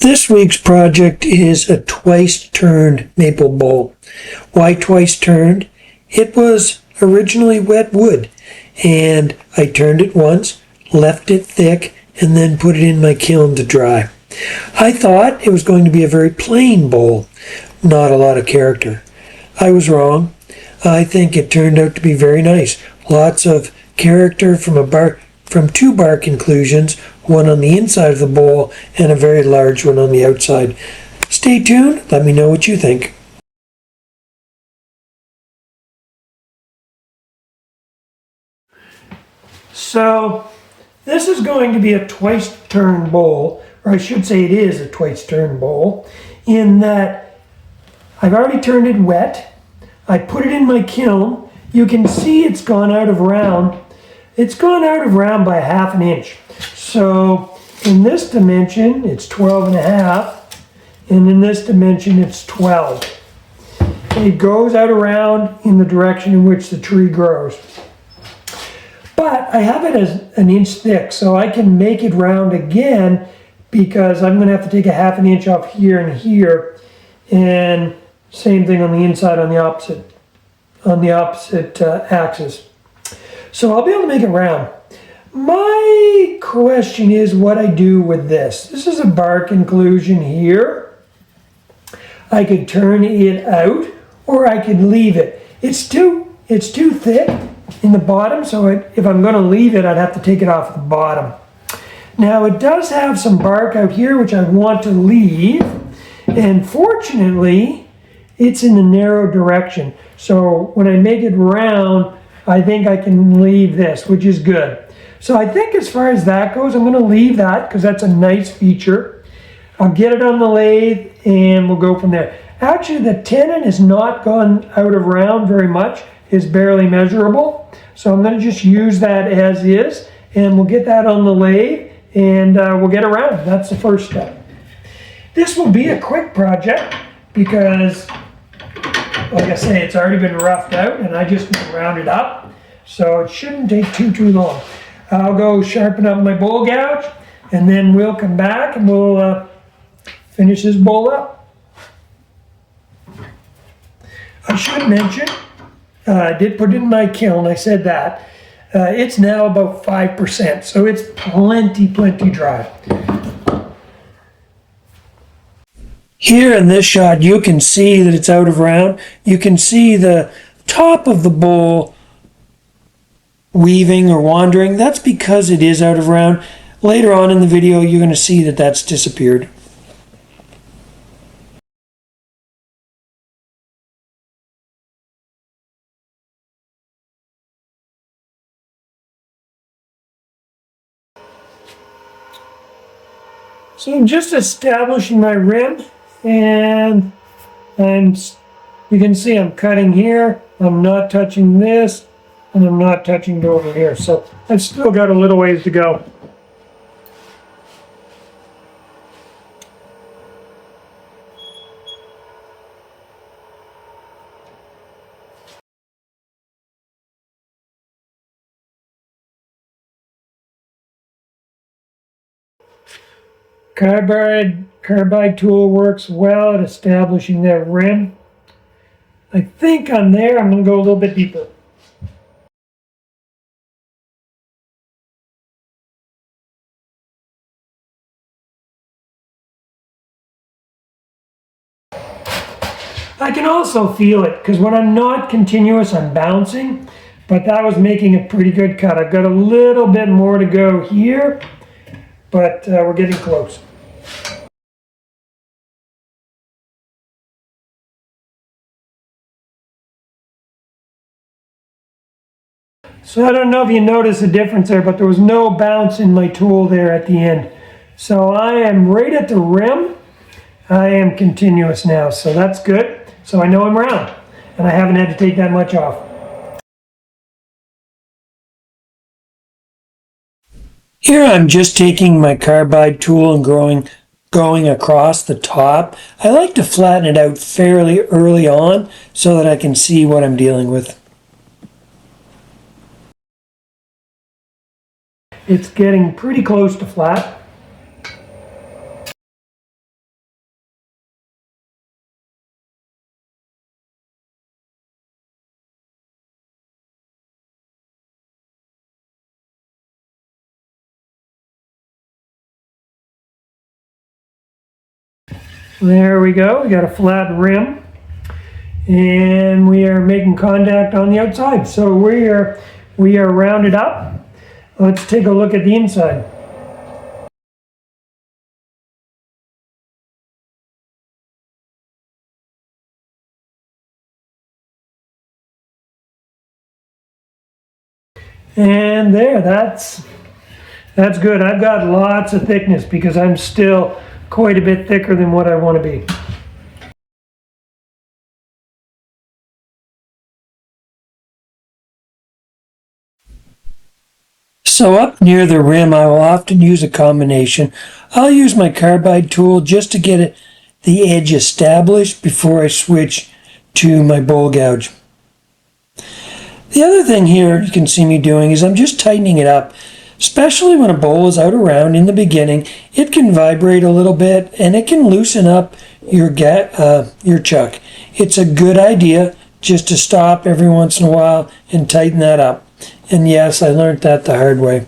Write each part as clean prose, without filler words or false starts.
This week's project is a twice-turned maple bowl. Why twice-turned? It was originally wet wood, and I turned it once, left it thick, and then put it in my kiln to dry. I thought it was going to be a very plain bowl, not a lot of character. I was wrong. I think it turned out to be very nice. Lots of character from two bark inclusions, one on the inside of the bowl and a very large one on the outside. Stay tuned. Let me know what you think. So this is going to be a twice-turned bowl, or I should say it is a twice-turned bowl, in that I've already turned it wet. I put it in my kiln. You can see it's gone out of round. It's gone out of round by 1/2 inch. So in this dimension, it's 12.5, and in this dimension, it's 12. It goes out around in the direction in which the tree grows. But I have it as 1 inch thick, so I can make it round again because I'm going to have to take a 1/2 inch off here and here, and same thing on the inside on the opposite axis. So I'll be able to make it round. My question is what I do with this. This is a bark inclusion here. I could turn it out, or I could leave it. It's too thick in the bottom, so if I'm going to leave it, I'd have to take it off the bottom. Now it does have some bark out here which I want to leave, and fortunately it's in the narrow direction. So when I make it round, I think I can leave this, which is good. So I think as far as that goes, I'm going to leave that because that's a nice feature. I'll get it on the lathe and we'll go from there. Actually, the tenon has not gone out of round very much. It's barely measurable. So I'm going to just use that as is, and we'll get that on the lathe and we'll get it round. That's the first step. This will be a quick project because, like I say, it's already been roughed out and I just round it up. So it shouldn't take too long. I'll go sharpen up my bowl gouge and then we'll come back and we'll finish this bowl up. I should mention, I did put it in my kiln, I said that. It's now about 5%, so it's plenty dry. Here in this shot, you can see that it's out of round. You can see the top of the bowl weaving or wandering. That's because it is out of round. Later on in the video, you're going to see that that's disappeared. So I'm just establishing my rim, and you can see I'm cutting here. I'm not touching this, and I'm not touching it over here. So I've still got a little ways to go. Carbide tool works well at establishing that rim. I think I'm there. I'm going to go a little bit deeper. I can also feel it because when I'm not continuous, I'm bouncing, but that was making a pretty good cut. I've got a little bit more to go here, but we're getting close. So I don't know if you noticed the difference there, but there was no bounce in my tool there at the end. So I am right at the rim. I am continuous now, so that's good. So I know I'm round, and I haven't had to take that much off. Here I'm just taking my carbide tool and going across the top. I like to flatten it out fairly early on so that I can see what I'm dealing with. It's getting pretty close to flat. There we go, we got a flat rim. And we are making contact on the outside. So we are rounded up. Let's take a look at the inside. And there, that's good. I've got lots of thickness because I'm still quite a bit thicker than what I want to be. So up near the rim, I will often use a combination. I'll use my carbide tool just to get the edge established before I switch to my bowl gouge. The other thing here you can see me doing is I'm just tightening it up. Especially when a bowl is out of round in the beginning, it can vibrate a little bit and it can loosen up your chuck. It's a good idea just to stop every once in a while and tighten that up. And yes, I learned that the hard way.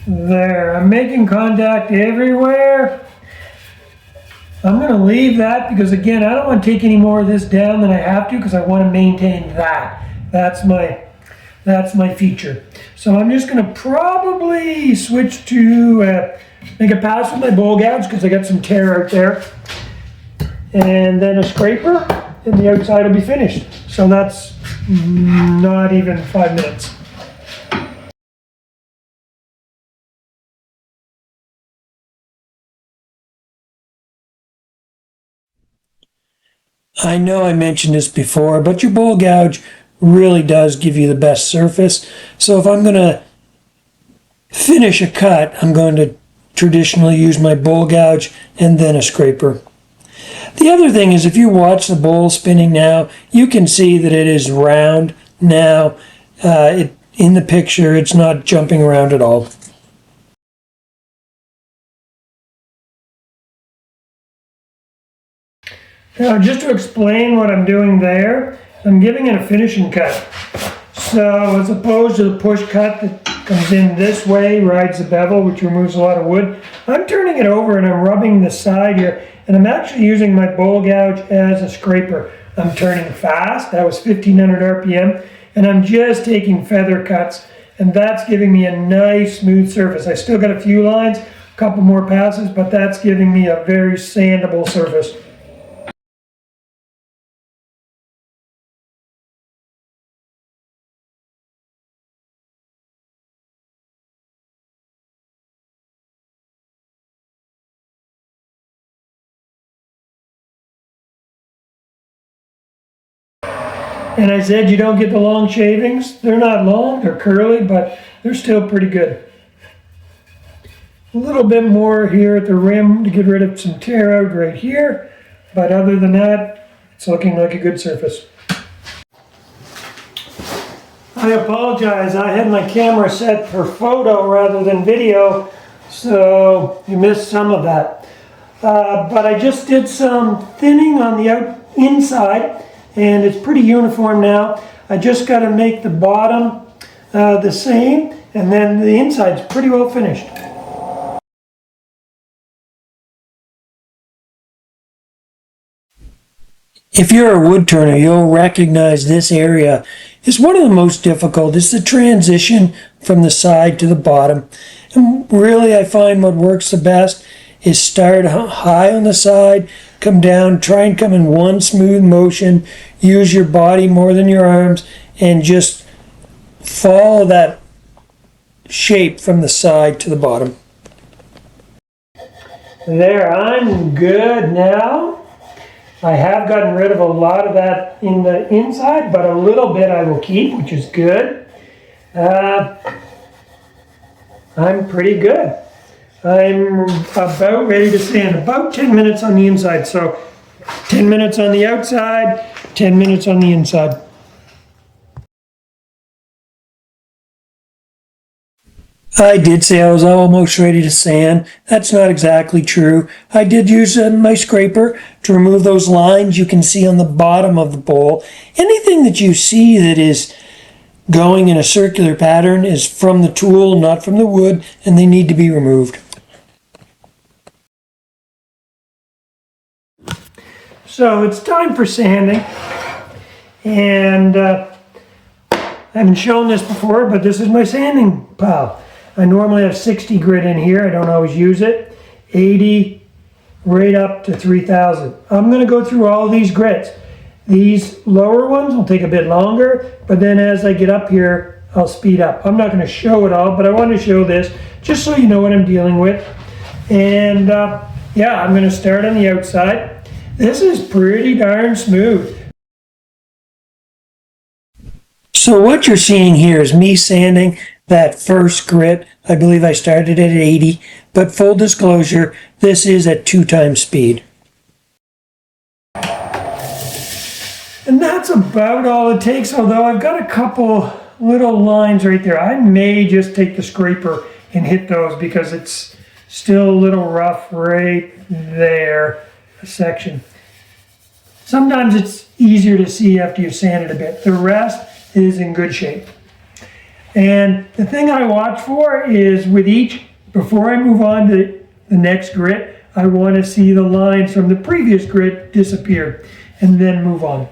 There, I'm making contact everywhere. I'm going to leave that because again, I don't want to take any more of this down than I have to because I want to maintain that. That's my feature. So I'm just going to probably switch to make a pass with my bowl gouge because I got some tear out there. And then a scraper and the outside will be finished. So that's not even 5 minutes. I know I mentioned this before, but your bowl gouge really does give you the best surface. So if I'm going to finish a cut, I'm going to traditionally use my bowl gouge and then a scraper. The other thing is if you watch the bowl spinning now, you can see that it is round now. In the picture, it's not jumping around at all. Now, just to explain what I'm doing there, I'm giving it a finishing cut. So, as opposed to the push cut that comes in this way, rides the bevel, which removes a lot of wood, I'm turning it over and I'm rubbing the side here, and I'm actually using my bowl gouge as a scraper. I'm turning fast, that was 1500 RPM, and I'm just taking feather cuts, and that's giving me a nice smooth surface. I still got a few lines, a couple more passes, but that's giving me a very sandable surface. And I said you don't get the long shavings. They're not long, they're curly, but they're still pretty good. A little bit more here at the rim to get rid of some tear out right here. But other than that, it's looking like a good surface. I apologize, I had my camera set for photo rather than video, so you missed some of that. But I just did some thinning on the inside, and it's pretty uniform now. I just got to make the bottom the same, and then the inside's pretty well finished. If you're a wood turner, you'll recognize this area is one of the most difficult. It's the transition from the side to the bottom. And really, I find what works the best is start high on the side, come down, try and come in one smooth motion, use your body more than your arms, and just follow that shape from the side to the bottom. There, I'm good now. I have gotten rid of a lot of that in the inside, but a little bit I will keep, which is good. I'm pretty good. I'm about ready to sand, about 10 minutes on the inside. So 10 minutes on the outside, 10 minutes on the inside. I did say I was almost ready to sand. That's not exactly true. I did use my scraper to remove those lines you can see on the bottom of the bowl. Anything that you see that is going in a circular pattern is from the tool, not from the wood, and they need to be removed. So it's time for sanding, and I haven't shown this before, but this is my sanding pile. I normally have 60 grit in here. I don't always use it. 80 right up to 3000. I'm going to go through all these grits. These lower ones will take a bit longer, but then as I get up here, I'll speed up. I'm not going to show it all, but I want to show this just so you know what I'm dealing with. And yeah, I'm going to start on the outside. This is pretty darn smooth. So what you're seeing here is me sanding that first grit. I believe I started at 80, but full disclosure, this is at 2 times speed. And that's about all it takes, although I've got a couple little lines right there. I may just take the scraper and hit those because it's still a little rough right there, a section. Sometimes it's easier to see after you've sanded a bit. The rest is in good shape. And the thing I watch for is with each, before I move on to the next grit, I want to see the lines from the previous grit disappear and then move on.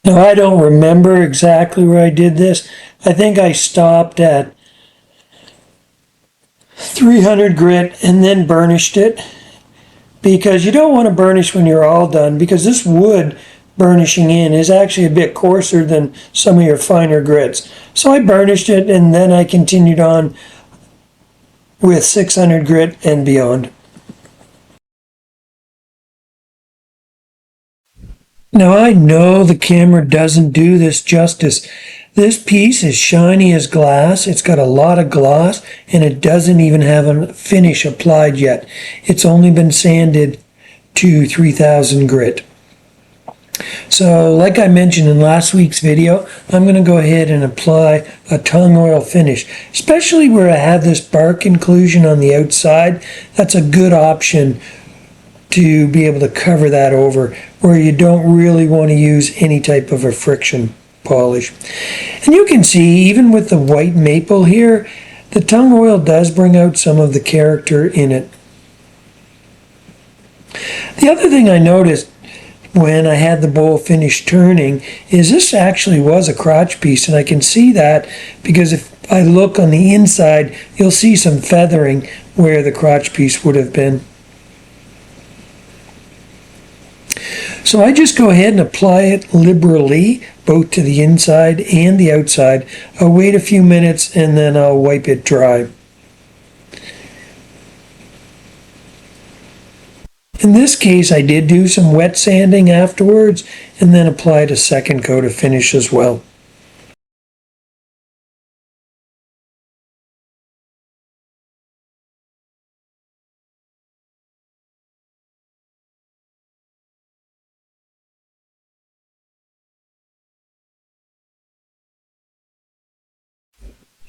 Now I don't remember exactly where I did this. I think I stopped at 300 grit and then burnished it, because you don't want to burnish when you're all done, because this wood burnishing in is actually a bit coarser than some of your finer grits. So I burnished it and then I continued on with 600 grit and beyond. Now I know the camera doesn't do this justice. This piece is shiny as glass. It's got a lot of gloss and it doesn't even have a finish applied yet. It's only been sanded to 3000 grit. So like I mentioned in last week's video, I'm going to go ahead and apply a tung oil finish, especially where I have this bark inclusion on the outside. That's a good option to be able to cover that over where you don't really want to use any type of a friction polish. And you can see even with the white maple here, the tung oil does bring out some of the character in it. The other thing I noticed when I had the bowl finished turning is this actually was a crotch piece, and I can see that because if I look on the inside, you'll see some feathering where the crotch piece would have been. So I just go ahead and apply it liberally, both to the inside and the outside. I'll wait a few minutes and then I'll wipe it dry. In this case, I did do some wet sanding afterwards and then applied a second coat of finish as well.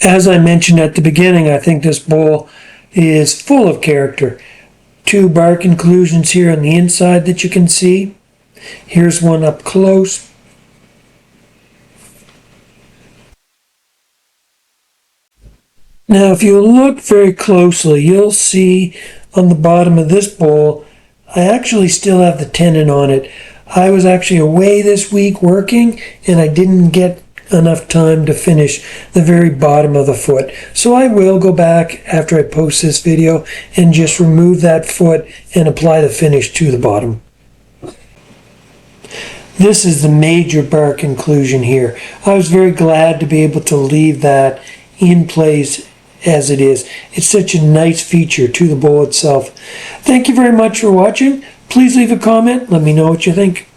As I mentioned at the beginning, I think this bowl is full of character. 2 bark inclusions here on the inside that you can see. Here's one up close. Now if you look very closely, you'll see on the bottom of this bowl, I actually still have the tenon on it. I was actually away this week working and I didn't get enough time to finish the very bottom of the foot. So I will go back after I post this video and just remove that foot and apply the finish to the bottom. This is the major bark inclusion here. I was very glad to be able to leave that in place as it is. It's such a nice feature to the bowl itself. Thank you very much for watching. Please leave a comment. Let me know what you think.